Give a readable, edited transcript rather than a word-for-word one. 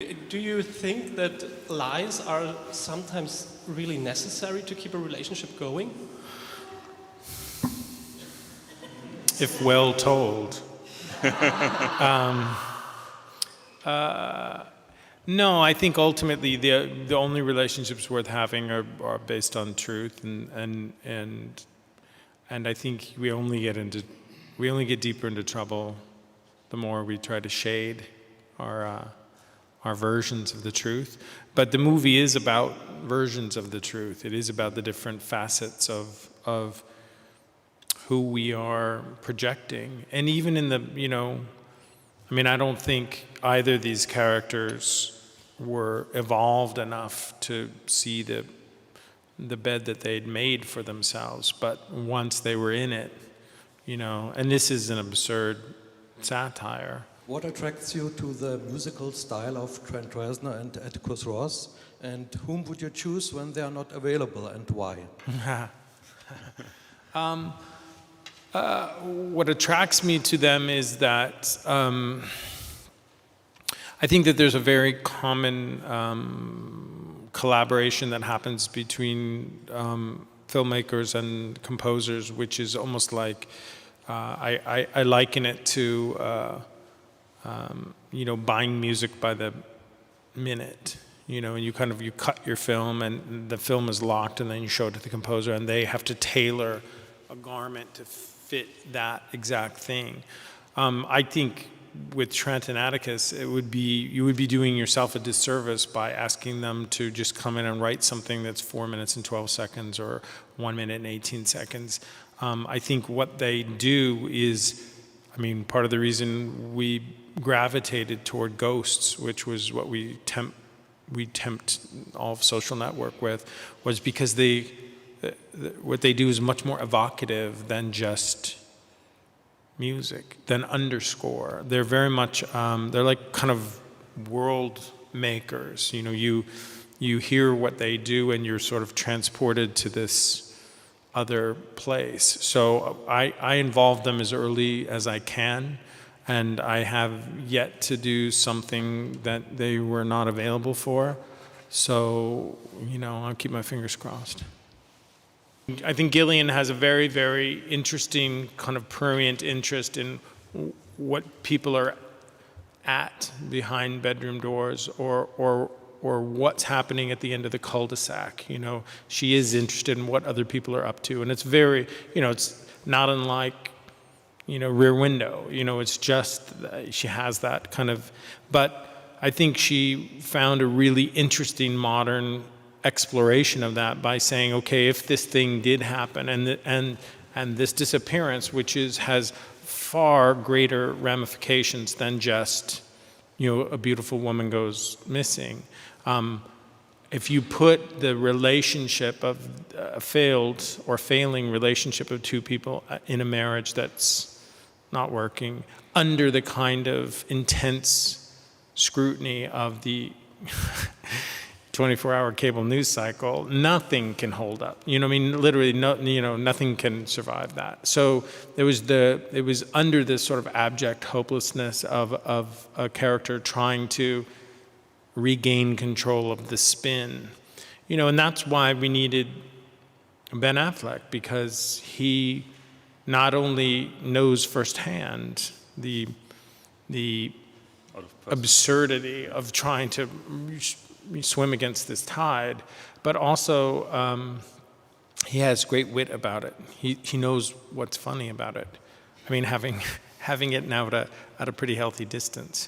Do you think that lies are sometimes really necessary to keep a relationship going? If well told. No, I think ultimately the only relationships worth having are based on truth, and I think we only get deeper into trouble the more we try to shade our versions of the truth. But the movie is about versions of the truth. It is about the different facets of who we are projecting. And even in the, I don't think either of these characters were evolved enough to see the bed that they'd made for themselves. But once they were in it, and this is an absurd satire. What attracts you to the musical style of Trent Reznor and Atticus Ross? And whom would you choose when they are not available, and why? What attracts me to them is that I think that there's a very common collaboration that happens between filmmakers and composers, which is almost like, I liken it to buying music by the minute, and you cut your film and the film is locked, and then you show it to the composer and they have to tailor a garment to fit that exact thing. I think with Trent and Atticus, you would be doing yourself a disservice by asking them to just come in and write something that's 4 minutes and 12 seconds or 1 minute and 18 seconds. I think what they do is, part of the reason we gravitated toward Ghosts, which was what we tempt all of Social Network with, was because what they do is much more evocative than just music, than underscore. They're very much, they're like kind of world makers. You hear what they do and you're sort of transported to this other place. So I involve them as early as I can, and I have yet to do something that they were not available for. So, I'll keep my fingers crossed. I think Gillian has a very, very interesting kind of prurient interest in what people are at behind bedroom doors, or what's happening at the end of the cul-de-sac. She is interested in what other people are up to, and it's very, it's not unlike, Rear Window. It's just, she has that kind of, but I think she found a really interesting modern exploration of that by saying, okay, if this thing did happen, and this disappearance, which has far greater ramifications than just, a beautiful woman goes missing. If you put the relationship of a failed or failing relationship of two people in a marriage that's not working under the kind of intense scrutiny of the 24-hour cable news cycle, nothing can hold up. Literally, nothing can survive that. So it was under this sort of abject hopelessness of a character trying to regain control of the spin. And that's why we needed Ben Affleck, because he not only knows firsthand the absurdity of trying to swim against this tide, but also he has great wit about it. He knows what's funny about it. Having it now at a pretty healthy distance.